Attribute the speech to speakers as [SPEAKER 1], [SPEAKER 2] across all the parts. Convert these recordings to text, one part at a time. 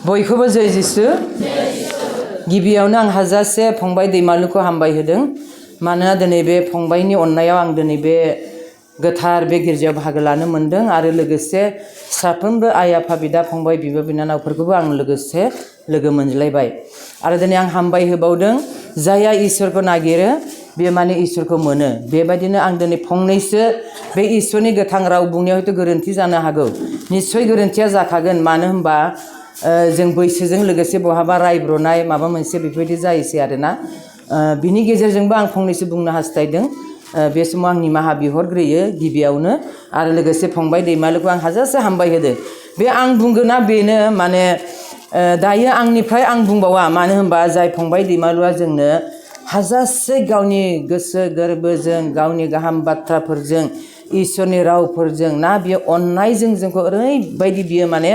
[SPEAKER 1] बयखौबो जय जिसु गिबियावनो आं हाजासे फंबाय दैमालुखौ हामबाय होदों मानोना दिनै बे फंबायनि अननायाव आं दिनै बे गोथार बे गिर्जायाव बाहागो लानो मोनदों आरो लोगोसे साफ्रोमबो आइ आफा बिदा फंबाय बिब' बिनानावफोरखौबो आं लोगोसे लोगो मोनज्लायबाय आरो दिनै आं हामबाय होबावदों जायहा इसोरखौ नागिरो बे माने इसोरखौ मोनो बेबायदिनो आं दिनै फंनैसो बे इसोरनि गोथां राव बुंनायाव हयथ' गोरोन्थि जानो हागौ निस्सय गोरोन्थिया जाखागोन मानो होनबा जों बैसोजों लोगोसे बहाबा रायब्रनाय माबा मोनसे बेफोरबायदि जायोसै आरोना बिनि गेजेरजोंबो आं फंनैसो बुंनो हास्थायदों बे समाव आं निमाहा बिहरग्रोयो गिबियावनो आरो लोगोसे फंबाय दैमालुखौ आं हाजासे हामबाय होदों बे आं बुंगोना बेनो माने दायो आंनिफ्राय आं बुंबावा मानो होनबा जाय फंबाय दैमालुआ जोंनो हाजासे गावनि गोसो गोरबोजों गावनि गाहाम बाथ्राफोरजों इसोरनि रावफोरजों ना बियो अननायजों जोंखौ ओरैबायदि बियो माने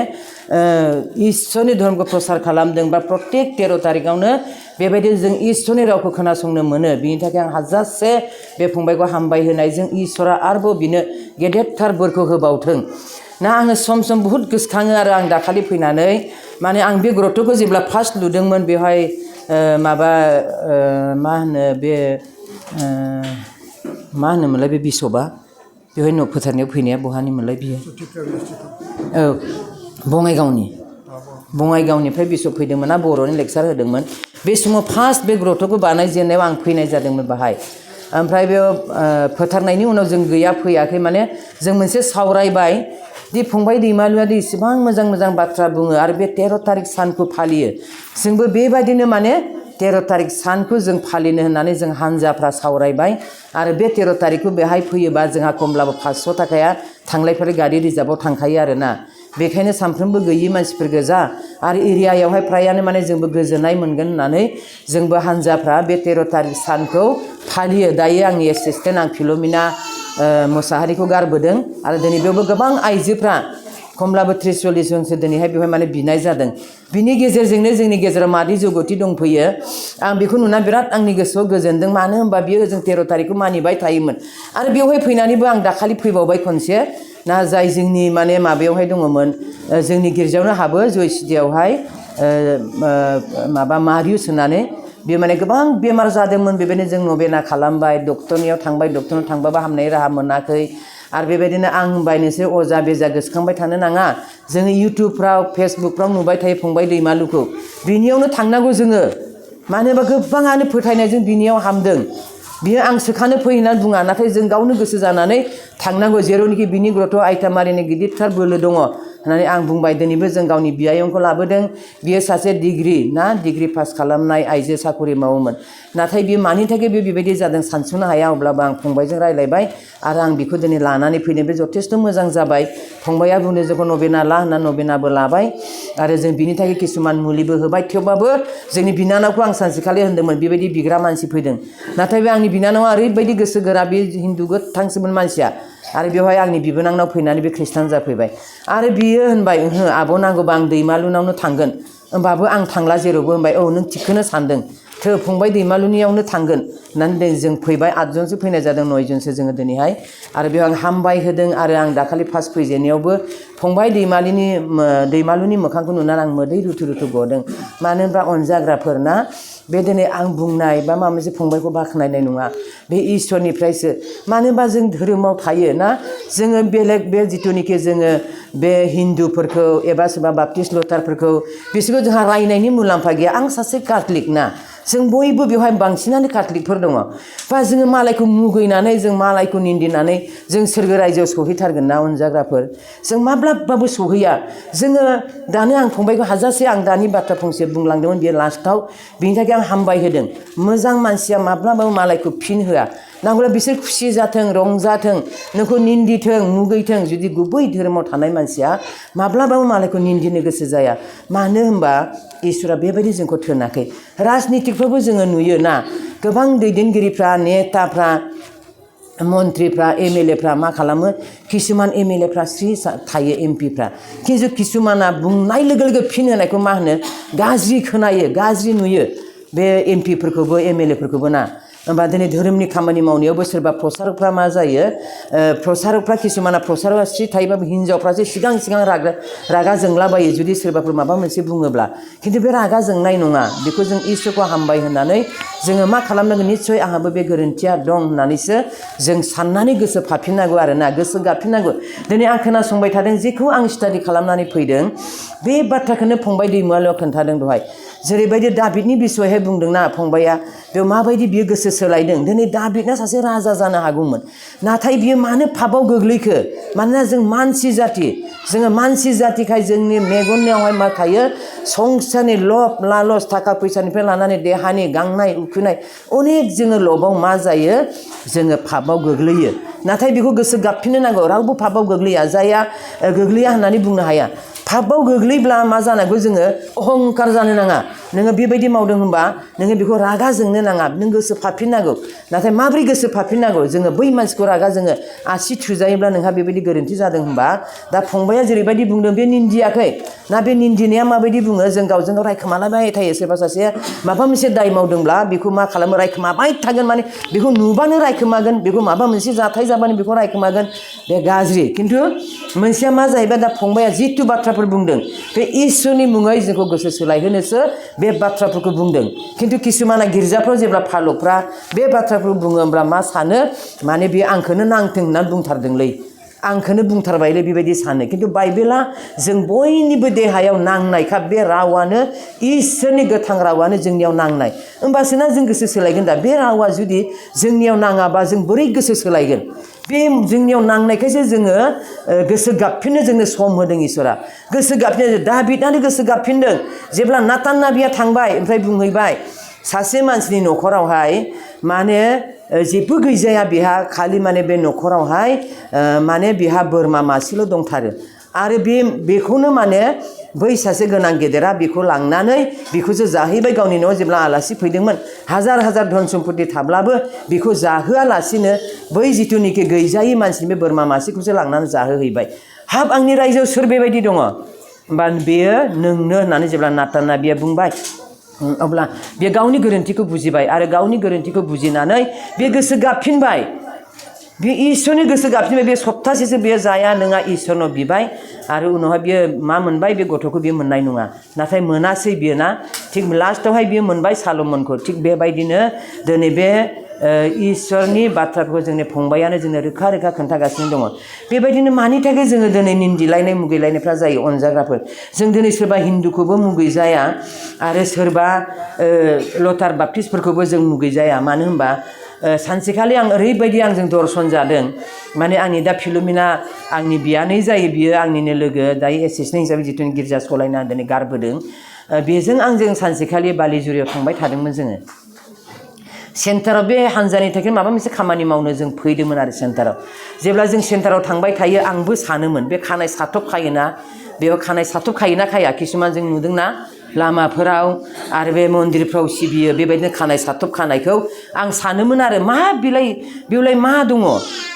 [SPEAKER 1] इसोरनि धर्मखौ प्रसार खालामदों बा प्रत्येक 13 तारिखआवनो बेबायदि जों इसोरनि रावखौ खोनासंनो मोनो बिनि थाखाय आं हाजासे बे फंबायखौ हामबाय होनायजों इसोरा आरोबाव बिनो गेदेरथार बोरखौ होबावथों ना आङो सम सम बुहुत गोसोखाङो आरो आं दाखालि फैनानै माने आं बे ग्रथ'खौ जेब्ला फार्स्ट लुदोंमोन बेवहाय माबा मा होनो बे मा होनोमोनलाय बे बिशपआ बेवहाय न' फोथारनायाव फैनाया बहानिमोनलाय बियो औ बङाइगावनिफ्राय बिशप फैदोंमोन ना बर'नि लेक्सार होदोंमोन बे समाव फार्स्ट बे ग्रथ'खौ बानायजेननायाव आं फैनाय जादोंमोन बाहाय ओमफ्राय बेयाव फोथारनायनि उनाव जों गैया फैयाखै माने जों मोनसे सावरायबाय दि फंबाय दैमालुआदि इसेबां मोजां मोजां बाथ्रा बुङो आरो बे 13 तारिख सानखौ फालियो जोंबो बेबायदिनो माने 13 तारिख सानखौ जों फालिनो होननानै जों हानजाफ्रा सावरायबाय आरो बे 13 तारिखखौ बेहाय फैयोबा जोंहा खमब्लाबो 500 थाखाया थांलाय फैलाय गारि रिजार्भआव थांखायो आरोना बेखायनो सानफ्रोमबो गैयि मानसिफोर गोजा आरो एरियायावहाय फ्रायानो माने जोंबो गोजोननाय मोनगोन होननानै जोंबो हानजाफ्रा बे 13 तारिख सानखौ फालियो दायो आंनि एसिस्टेन्ट आं फिलमिना मोसाहारिखौ गारबोदों आरो दिनै बेयावबो गोबां आइजोफ्रा खमब्लाबो 30-40 जनसो दिनैहाय बेवहाय माने बिनाय जादों बिनि गेजेरजोंनो जोंनि गेजेराव मादै जगति दंफैयो आं बेखौ नुना बिराद आंनि गोसोआव गोजोनदों मानो होनबा बियो जों 13 तारिखखौ मानिबाय थायोमोन आरो बेवहाय फैनानैबो आं दाखालि फैबावबाय खनसे ना जाय जोंनि माने माबायावहाय दङमोन जोंनि गिर्जायावनो हाबो जयसिटियावहाय माबा मारियुस होननानै बेयो माने गोबां बेमार जादोंमोन बेबायदिनो जों नबेना खालामबाय डक्टरनियाव थांबाय डक्टरनाव थांबाबो हामनाय राहा मोनाखै आरो बेबायदिनो आं होनबाय नोंसोर अजा बेजा गोसोखांबाय थानो नाङा जोङो इउटुबफ्राव फेसबुकफ्राव नुबाय थायो फंबाय दैमालुखौ बिनियावनो थांनांगौ जोङो मानो होनबा गोबाङानो फोथायनायजों बिनियाव हामदों बियो आं सोखानो फै होननानै बुङा नाथाय जों गावनो गोसो जानानै थांनांगौ जेरावनोखि बिनि ग्रथ' आइटामारिनि गिदिरथार बोलो दङ होननानै आं बुंबाय दिनैबो जों गावनि बियायंखौ लाबोदों बियो सासे डिग्री पास खालामनाय आइजो साखरि मावोमोन नाथाय बियो मानि थाखाय बेबायदि जादों सानस'नो हाया अब्लाबो आं फंबायजों रायलायबाय आरो आं बेखौ दिनै लानानै फैनो बे जथेस्थ' मोजां जाबाय फंबाया बुंदों जोंखौ नबेना ला होनना नबेनाबो लाबाय आरो जों बिनि थाखाय किसुमान मुलिबो होबाय थेवबाबो जोंनि बिनानावखौ आं सानसेखालि होनदोंमोन बेबायदि बिग्रा मानसि फैदों नाथाय बे आंनि बिनानावा ओरैबायदि गोसो गोरा बे हिन्दु गोथांसोमोन मानसिया आरो बेवहाय आंनि बिबोनांनाव फैनानै बे खृष्टान जाफैबाय आरो बियो होनबाय ओहो आब' नांगौबा आं दैमालुनावनो थांगोन होमबाबो आं थांला जेरावबो होनबाय औ नों थिगखौनो सानदों थो फंबाय दैमालुनियावनो थांगोन होननानै जों फैबाय 8 जनसो फैनाय जादों 9 जनसो जोङो दिनैहाय आरो बेयाव आं हामबाय होदों आरो आं दाखालि फार्स्ट फैजेननायावबो फंबाय दैमालुनि मोखांखौ नुनानै आं मोदै रुथु रुथु गदों मानो होनबा अनजाग्राफोर ना बे दिनै आं बुंनाय बा माबा मोनसे फंबायखौ बाख्नायनाय नङा बे इसोरनिफ्रायसो मानो होनबा जों धोरोमाव थायो ना जोङो बेलेग बे जिथुनिखि जोङो बे हिन्दुफोरखौ एबा सोरबा बाप्टिस्ट लटारफोरखौ बिसोरखौ जोंहा रायनायनि मुलाम्फा गैया आं सासे काथलिक ना जों बयबो बेवहाय बांसिनानो काथलिकफोर दङ बा जोङो मालायखौ मुगैनानै जों मालायखौ निन्दिनानै जों सोरगो रायजोआव सहैथारगोन ना अनजाग्राफोर जों माब्लाबाबो सहैया जोङो दानो आं फंबायखौ हाजासे आं दानि बाथ्रा फंसे बुंलांदोंमोन बेयो लास्टआव बिनि थाखाय आं हामबाय होदों मोजां मानसिया माब्लाबाबो मालायखौ फिन होआ नांगौब्ला बिसोर खुसि जाथों रंजाथों नोंखौ निन्दिथों मुगैथों जुदि गुबै धोरोमाव थानाय मानसिया माब्लाबाबो मालायखौ निन्दिनो गोसो जाया मानो होनबा इसोरा बेबायदि जोंखौ थोनाखै राजनितिकफ्रावबो जोङो नुयो ना गोबां दैदेनगिरिफ्रा नेताफ्रा मन्थ्रिफ्रा एमएलएफ्रा मा खालामो किसुमान एमएलएफ्रा स्रि थायो एमपिफ्रा खिन्थु किसुमाना बुंनाय लोगो लोगो फिन होनायखौ मा होनो गाज्रि खोनायो गाज्रि नुयो बे एमपिफोरखौबो एमएलएफोरखौबो ना होमबा दिनै धोरोमनि खामानि मावनायावबो सोरबा प्रसारकफ्रा मा जायो प्रसारकफ्रा किसुमाना प्रसारकआ स्रि थायोबाबो हिनजावफ्रासो सिगां रागा जोंलाबायो जुदि सोरबाफोर माबा मोनसे बुङोब्ला खिन्थु बे रागा जोंनाय नङा बेखौ जों इसोरखौ हामबाय होननानै जोङो मा खालामनांगोन निस्सय आंहाबो बे गोरोन्थिया दं होननानैसो जों साननानै गोसो फाफिननांगौ आरोना गोसो गाफिननांगौ दिनै आं खोनासंबाय थादों जेखौ आं स्टाडि खालामनानै फैदों बे बाथ्राखौनो फंबाय दैमुआलिया खोन्थादों दहाय जेरैबायदि दाबिदनि बिसयहाय बुंदोंना फंबाया बेयाव माबायदि बियो गोसो सोलायदों दिनै दाबिदना सासे राजा जानो हागौमोन नाथाय बियो मानो पापाव गोग्लैखो मानोना जों मानसि जाथि जोङो मानसि जातिखाय जोंनि मेगननियावहाय मा थायो संसारनि लब लालस थाखा फैसानिफ्राय लानानै देहानि गांनाय उखैनाय अनेक जोङो लबाव मा जायो जोङो पापाव गोग्लैयो नाथाय बेखौ गोसो गाबफिननो नांगौ रावबो पापाव गोग्लैया जाया गोग्लैया होननानै बुंनो हाया पापाव गोग्लैब्ला मा जानांगौ जोङो अहंकार जानो नाङा नोङो बेबायदि मावदों होनबा नोङो बेखौ रागा जोंनो नाङा नों गोसो फाफिननांगौ नाथाय माबोरै गोसो फाफिननांगौ जोङो बै मानसिखौ रागा जोङो आसि थुजायोब्ला नोंहा बेबायदि गोरोन्थि जादों होनबा दा फंबाया जेरैबायदि बुंदों बे निन्दियाखै ना बे निन्दिनाया माबायदि बुङो जों गावजों गाव रायखोमालायबाय थायो सोरबा सासेया माबा मोनसे दाय मावदोंब्ला बेखौ मा खालामो रायखोमाबाय थागोन माने बेखौ नुबानो रायखोमागोन बेखौ माबा मोनसे जाथाय जाबानो बेखौ रायखोमागोन बे गाज्रि खिन्थु मोनसेया मा जाहैबाय दा फंबाया जिथु बाथ्राफोर बुंदों बे इसोरनि मुङै जोंखौ गोसो सोलायहोनोसो बे बाथ्राफोरखौ बुंदों खिन्थु किसुमाना गिर्जाफ्राव जेब्ला फालकफ्रा बे बाथ्राफोरखौ बुङो होमब्ला मा सानो माने बे आंखौनो नांथों होननानै बुंथारदोंलै आंखौनो बुंथारबायलै बेबायदि सानो खिन्थु बाइबेला जों बयनिबो देहायाव नांनायखा बे रावानो इसोरनि गोथां रावानो जोंनियाव नांनाय होमबासोना जों गोसो सोलायगोन दा बे रावा जुदि जोंनियाव नाङाबा जों बोरै गोसो सोलायगोन बे जोंनियाव नांनायखायसो जोङो गोसो गाबफिननो जोंनो सम होदों इसोरा गोसो गाबफिननो दाबिदआनो गोसो गाबफिनदों जेब्ला नातान नाबिया थांबाय ओमफ्राय बुंहैबाय सासे मानसिनि न'खरावहाय माने जेबो गैजाया बेहा खालि माने बे न'खरावहाय माने बेहा बोरमा मासेल' दंथारो आरो बेखौनो माने बै सासे गोनां गेदेरा बेखौ लांनानै बेखौसो जाहैबाय गावनि न'आव जेब्ला आलासि फैदोंमोन हाजार हाजार धन सम्पति थाब्लाबो बेखौ जाहोआलासिनो बै जिथुनिखि गैजायै मानसिनि बे बोरमा मासेखौसो लांनानै जाहोहैबाय हाब आंनि रायजोआव सोर बेबायदि दङ होमबा बेयो नोंनो होननानै जेब्ला नातान नाबिया बुंबाय अब्ला बे गावनि गोरोन्थिखौ बुजिबाय आरो गावनि गोरोन्थिखौ बुजिनानै बे गोसो गाबफिनबाय बे इसोरनि गोसो गाबफिनबाय बे सप्तासेसो बेयो जाया नोङा इसोरनाव बिबाय आरो उनावहाय बियो मा मोनबाय बे गथ'खौ बियो मोननाय नङा नाथाय मोनासै बियो ना थिग लास्टआवहाय बियो मोनबाय सालमनखौ थिग बेबायदिनो दिनै बे इसोरनि बाथ्राफोरखौ जोंनि फंबायानो जोंनो रोखा रोखा खोन्थागासिनो दङ बेबायदिनो मानि थाखाय जोङो दिनै निन्दिलायनाय मुगैलायनायफ्रा जायो अनजाग्राफोर जों दिनै सोरबा हिन्दुखौबो मुगैजाया आरो सोरबा लटार बाप्टिस्टफोरखौबो जों मुगैजाया मानो होनबा सानसेखालि आं ओरैबायदि आंजों दर्शन जादों माने आंनि दा फिलुमिना आंनि बियानै जायो बियो आंनिनो लोगो दायो एसिस्टेन्ट हिसाबै जिथु गिर्जा सलायना दिनै गारबोदों बेजों आंजों सानसेखालि बालिजुरियाव थांबाय थादोंमोन जोङो सेन्टाराव बे हानजानि थाखाय माबा मोनसे खामानि मावनो जों फैदोंमोन आरो सेन्टाराव जेब्ला जों सेन्टाराव थांबाय थायो आंबो सानोमोन बे खानाय साथब खायोना बेयाव खानाय साथब खायोना खाया किसुमान जों नुदोंना लामाफोराव आरो बे मन्दिरफ्राव सिबियो बेबायदिनो खानाय साथब खानायखौ आं सानोमोन आरो मा बेवलाय मा दङ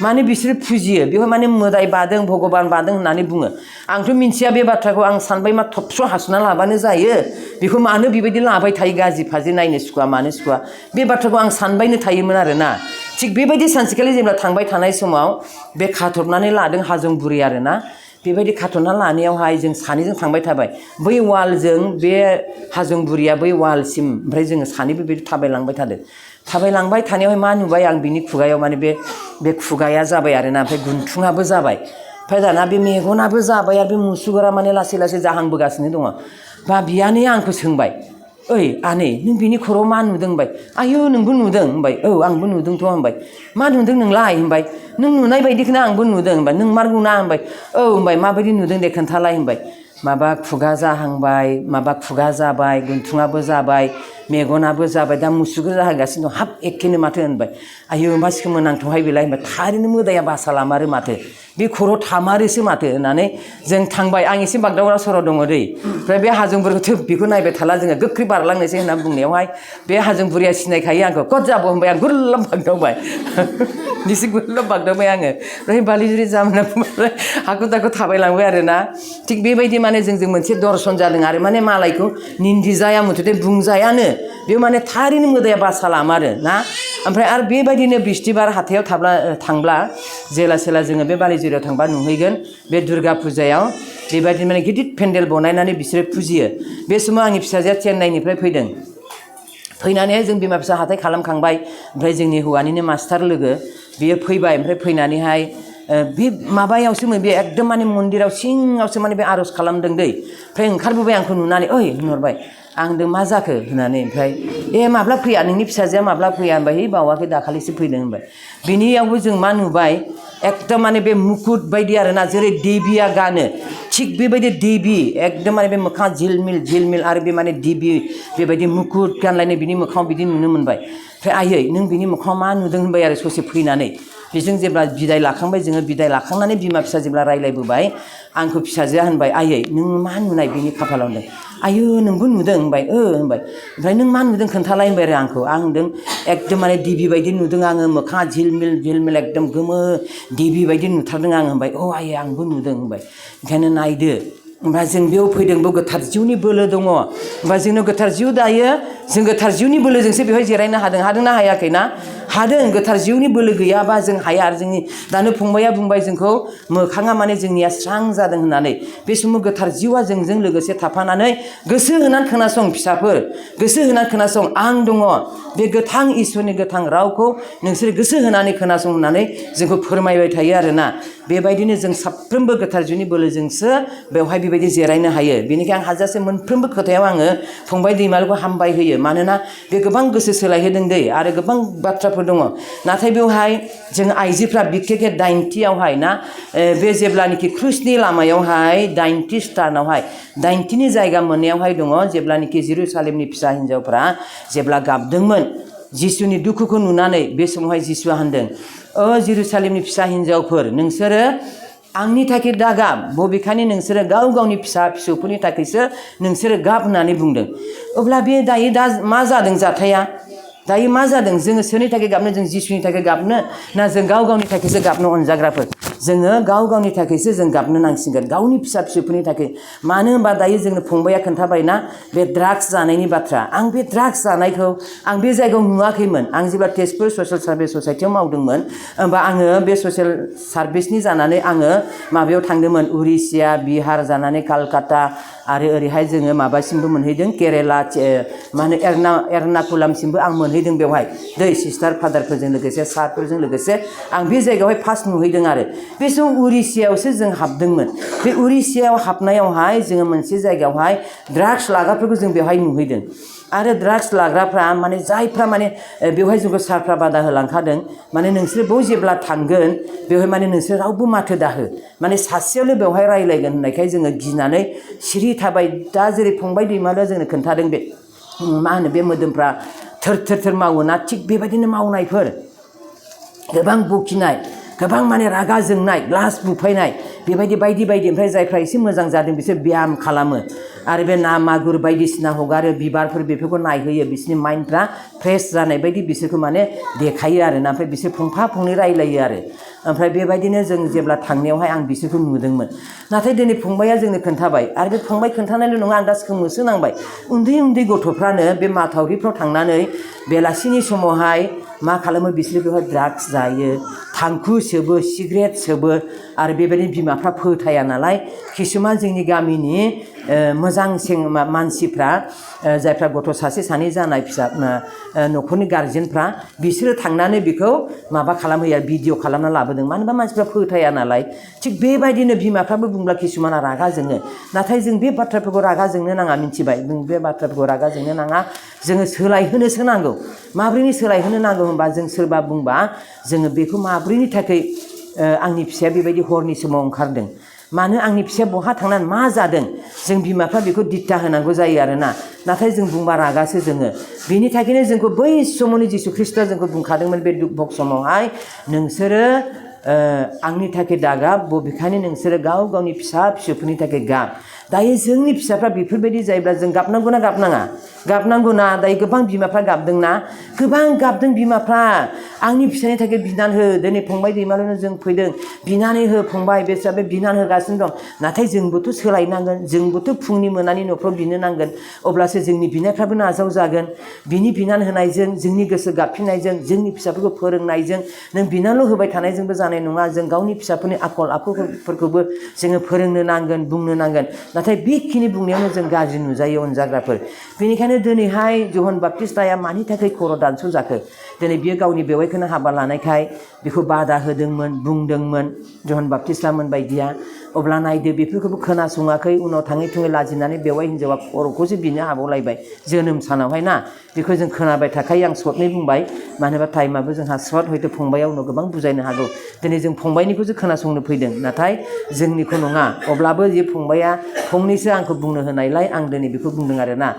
[SPEAKER 1] माने बिसोरो फुजियो बेवहाय माने मोदाय बादों भगबान बादों होननानै बुङो आंथ' मिन्थिया बे बाथ्राखौ आं सानबाय मा थबस्र' हासुना लाबानो जायो बेखौ मानो बेबायदि लाबाय थायो गाज्रि फाज्रि नायनो सुखुवा मानो सुखुवा बे बाथ्राखौ आं सानबायनो थायोमोन आरोना थिग बेबायदि सानसेखालि जेब्ला थांबाय थानाय समाव बे खाथबनानै लादों हाजं बुरि आरोना बेबायदि खाथ'ना लानायावहाय जों सानैजों थांबाय थाबाय बै वालजों बे हाजं बुरिया बै वालसिम ओमफ्राय जोङो सानैबो बेबायदि थाबायलांबाय थादों थाबायलांबाय थानायावहाय मा नुबाय आं बिनि खुगायाव माने बे खुगाया जाबाय आरोना ओमफ्राय गुन्थुङाबो जाबाय ओमफ्राय दाना बे मेगनाबो जाबाय आरो बे मुसुगुरा माने लासै लासै जाहांबोगासिनो दङ बा बियानैया आंखौ सोंबाय ओइ आनै नों बिनि खर'आव मा नुदों होनबाय आयौ नोंबो नुदों होनबाय औ आंबो नुदोंथ' होनबाय मा नुदों नोंलाय होनबाय नों नुनाय बायदिखौनो आंबो नुदों होनबाय नों मारगौ ना होनबाय औ होनबाय माबायदि नुदों दे खोन्थालाय होनबाय माबा खुगा जाहांबाय माबा खुगा जाबाय गुन्थुङाबो जाबाय मेगनाबो जाबाय दा मुसुगुर जाहांगासिनो दं हाब एखेनो माथो होनबाय आयौ मा सोमोनांथावहाय बेलाय होनबाय थारैनो मोदाया बासा लामारो माथो बे खर' थामारोसो माथो होननानै जों थांबाय आं एसे बागदावग्रा सर' दङ दै ओमफ्राय बे हाजंफोरखौ बेखौ नायबाय थाला जोङो गोख्रै बारलांनोसै होनना बुंनायावहाय बे हाजं बुरिया सिनायखायो आंखौ कट जाबो होनबाय आं गुरलाब बागदावबाय एसे गुरलाब बागदावबाय आङो ओमफ्राय बालिजुरि जामोना बुंबाय हाखु दाखु थाबायलांबाय आरोना थिग बेबायदि माने जोंजों मोनसे दर्शन जादों आरो माने मालायखौ निन्दिजाया मथथे बुंजायानो बेयाव माने थारैनो मोदाया बासा लामारो ना ओमफ्राय आरो बेबायदिनो बिस्थिबार हाथायाव थांब्ला जेला सेला जोङो बे बालिजुरियाव थांबा नुहैगोन बे दुर्गा फुजायाव बेबायदिनो माने गिदिर पेन्डेल बनायनानै बिसोरो फुजियो बे समाव आंनि फिसाजोआ चेन्नाइनिफ्राय फैदों फैनानैहाय जों बिमा फिसा हाथाय खालामखांबाय ओमफ्राय जोंनि हौवानिनो मास्टार लोगो बियो फैबाय ओमफ्राय फैनानैहाय बे माबायावसो बे एकदम माने मन्दिराव सिङावसो माने बे आर'ज खालामदों दै ओमफ्राय ओंखारबोबाय आंखौ नुनानै ओइ होनहरबाय आं होनदों मा जाखो होननानै ओमफ्राय माब्ला फैया नोंनि फिसाजोआ माब्ला फैया होनबाय है बावाखै दाखालिसो फैदों होनबाय बिनियावबो जों मा नुबाय एकदम माने बे मुकुट बायदि आरोना जेरै देबिया गानो थिग बेबायदि देबि एकदम माने बे मोखाङा झिलमिल आरो बे माने देबि बेबायदि मुकुट गानलायनाय बिनि मोखाङाव बिदि नुनो मोनबाय ओमफ्राय आयै नों बिनि मोखाङाव मा नुदों होनबाय आरो ससे फैनानै बेजों जेब्ला बिदाय लाखांबाय जोङो बिदाय लाखांनानै बिमा फिसा जेब्ला रायलायबोबाय आंखौ फिसाजोआ होनबाय आयै नों मा नुनाय बिनि खाफालाव होनदों आयौ नोंबो नुदों होनबाय होनबाय ओमफ्राय नों मा नुदों खोन्थालाय होनबाय आरो आंखौ आं होनदों एकदम माने देबि बायदि नुदों आङो मोखाङा झिलमिल एकदम गोमो देबि बायदि नुथारदों आं होनबाय आयै आंबो नुदों होनबाय ओंखायनो नायदो ओमफ्राय जों बेयाव फैदोंबो गोथार जिउनि बोलो दङ ओमफ्राय जोंनो गोथार जिउ दायो जों गोथार जिउनि बोलोजोंसो बेवहाय जिरायनो हादोंना हायाखैना हादों गोथार जिउनि बोलो गैयाबा जों हाया आरो जोंनि दानो फंबाया बुंबाय जोंखौ मोखाङा माने जोंनिया स्रां जादों होननानै बे समाव गोथार जिउआ जोंजों लोगोसे थाफानानै गोसो होनानै खोनासं फिसाफोर गोसो होनानै खोनासं आं दङ बे गोथां इसोरनि गोथां रावखौ नोंसोर गोसो होनानै खोनासं होननानै जोंखौ फोरमायबाय थायो आरोना बेबायदिनो जों साफ्रोमबो गोथार जिउनि बोलोजोंसो बेवहाय बेबायदि जिरायनो हायो बेनिखायनो आं हाजासे मोनफ्रोमबो खोथायाव आङो फंबाय दैमालुखौ हामबाय होयो मानोना बे गोबां गोसो सोलायहोदों दै आरो गोबां बाथ्राफोर दङ नाथाय बेवहाय जों आइजोफ्रा बिखेखे 90आवहाय ना बे जेब्लानोखि क्रुसनि लामायावहाय 90 स्टानावहाय 90नि जायगा मोननायावहाय दङ जेब्लानोखि जेरुसालेमनि फिसा हिन्जावफ्रा जेब्ला गाबदोंमोन जिसुनि दुखुखौ नुनानै बे समावहाय जिसुआ होनदों जेरुसालेमनि फिसा हिन्जावफोर नोंसोरो आंनि थाखाय दागाब बबेखानि नोंसोरो गाव गावनि फिसा फिसौफोरनि थाखायसो नोंसोरो गाब होननानै बुंदों अब्ला बे दा मा जादों जाथाया दायो मा जादों जोङो सोरनि थाखाय गाबनो जों जिसुनि थाखाय गाबनो ना जों गाव गावनि थाखायसो गाबनो अनजाग्राफोर जोङो गाव गावनि थाखायसो जों गाबनो नांसिगोन गावनि फिसा फिसौफोरनि थाखाय मानो होनबा दायो जोंनो फंबाया खोन्थाबायना बे ड्राग्स जानायनि बाथ्रा आं बे ड्राग्स जानायखौ आं बे जायगायाव नुवाखैमोन आं जेब्ला तेजपुर ससियेल सार्भिस ससाइटियाव मावदोंमोन होमबा आङो बे ससियेल सार्भिसनि जानानै आङो माबायाव थांदोंमोन उरिष्या बिहार जानानै कलकाता आरो ओरैहाय जोङो माबासिमबो मोनहैदों केरेला मा होनो एर्नाकुलामसिमबो आं मोनहैदों बेवहाय दै सिस्टार फादारफोरजों लोगोसे सारफोरजों लोगोसे आं बे जायगायावहाय फार्स्ट नुहैदों आरो बे समाव उरिष्यायावसो जों हाबदोंमोन बे उरिष्यायाव हाबनायावहाय जोङो मोनसे जायगायावहाय ड्राग्स लाग्राफोरखौ जों बेवहाय नुहैदों आरो ड्राग्स लाग्राफ्रा माने जायफ्रा माने बेवहाय जोंखौ सारफ्रा बादा होलांखादों माने नोंसोर बेयाव जेब्ला थांगोन बेवहाय माने नोंसोर रावबो माथो दाहो माने सासेयावनो बेवहाय रायलायगोन होननायखाय जोङो गिनानै सिरि थाबाय दा जेरै फंबाय दैमालुआ जोंनो खोन्थादों बे मा होनो बे मोदोमफ्रा थोर मावोना थिग बेबायदिनो मावनायफोर गोबां बकिनाय गोबां माने रागा जोंनाय ग्लास बुफायनाय बेबायदि बायदि ओमफ्राय जायफ्रा एसे मोजां जादों बिसोर ब्याम खालामो आरो बे ना मागुर बायदिसिना हगारो बिबारफोर बेफोरखौ नायहोयो बिसोरनि माइन्डफ्रा फ्रेश जानाय बायदि बिसोरखौ माने देखायो आरोना ओमफ्राय बिसोर फंफा फंनै रायलायो आरो ओमफ्राय बेबायदिनो जों जेब्ला थांनायावहाय आं बिसोरखौ नुदोंमोन नाथाय दिनै फंबाया जोंनो खोन्थाबाय आरो बे फंबाय खोन्थानायल' नङा आं दा सोमोसो नांबाय उन्दै गथ'फ्रानो बे माथावरिफ्राव थांनानै बेलासिनि समावहाय मा खालामो बिसोरो बेवहाय ड्राग्स जायो थांखु सोबो सिगारेट सोबो आरो बेबायदिनो बिमाफ्रा फोथाया नालाय किसुमान जोंनि गामिनि मोजां मानसिफ्रा जायफ्रा गथ' सासे सानै जानाय फिसा न'खरनि गार्जेनफ्रा बिसोरो थांनानै बेखौ माबा खालामहैयो भिडिअ खालामना लाबोदों मानो होनबा मानसिफ्रा फोथाया नालाय थिग बेबायदिनो बिमाफ्राबो बुंब्ला किसुमाना रागा जोङो नाथाय जों बे बाथ्राफोरखौ रागा जोंनो नाङा मिथिबाय जों बे बाथ्राफोरखौ रागा जोंनो नाङा जोङो सोलायहोनोसो नांगौ माब्रैनि सोलायहोनो नांगौ होनबा जों सोरबा बुंबा जोङो बेखौ माब्रैनि थाखाय आंनि फिसाया बेबायदि हरनि समाव ओंखारदों मानो आंनि फिसाया बहा थांनानै मा जादों जों बिमाफ्रा बेखौ दिथा होनांगौ जायो आरोना नाथाय जों बुंबा रागासो जोङो बेनि थाखायनो जोंखौ बै समावनो जिसु ख्रिस्टआ जोंखौ बुंखादोंमोन बे दुख भग समावहाय नोंसोरो आंनि थाखाय दागाब बबेखानि नोंसोरो गाव गावनि फिसा फिसौफोरनि थाखाय गाब दायो जोंनि फिसाफ्रा बेफोरबायदि जायोब्ला जों गाबनांगौना गाबनाङा गाबनांगौना दायो गोबां बिमाफ्रा गाबदोंना गोबां गाबदों बिमाफ्रा आंनि फिसानि थाखाय बिनानै हो दिनै फंबाय दैमालुनो जों फैदों बिनानै हो फंबाय बेसाबे बिनानै होगासिनो दं नाथाय जोंबोथ' सोलायनांगोन जोंबोथ' फुंनि मोनानि न'फ्राव बिनो नांगोन अब्लासो जोंनि बिनायफ्राबो नाजाव जागोन बिनि बिनानै होनायजों जोंनि गोसो गाबफिननायजों जोंनि फिसाफोरखौ फोरोंनायजों नों बिनाल' होबाय थानायजोंबो जानाय नङा जों गावनि फिसाफोरनि आखल आखुफोरखौबो जोङो फोरोंनो नांगोन बुंनो नांगोन नाथाय बेखिनि बुंनायावनो जों गाज्रि नुजायो अनजाग्राफोर बेनिखायनो दिनैहाय जहन बाप्तिस्ताया मानि थाखाय खर' दानस' जाखो दिनै बियो गावनि बेवाइखौनो हाबा लानायखाय बेखौ बादा होदोंमोन बुंदोंमोन जहन बाप्तिस्तामोन बायदिया अब्ला नायदो बेफोरखौबो खोनासङाखै उनाव थाङै थुङै लाजिनानै बेवाइ हिन्जावा खर'खौसो बिनो हाबावलायबाय जोनोम सानावहाय ना बेखौ जों खोनाबाय थाखायो आं सर्टनै बुंबाय मानो होनबा टाइमाबो जोंहा सर्ट हयथ' फंबाया उनाव गोबां बुजायनो हागौ दिनै जों फंबायनिखौसो खोनासंनो फैदों नाथाय जोंनिखौ नङा अब्लाबो जे फंबाया फंनैसो आंखौ बुंनो होनायलाय आं दिनै बेखौ बुंदों आरोना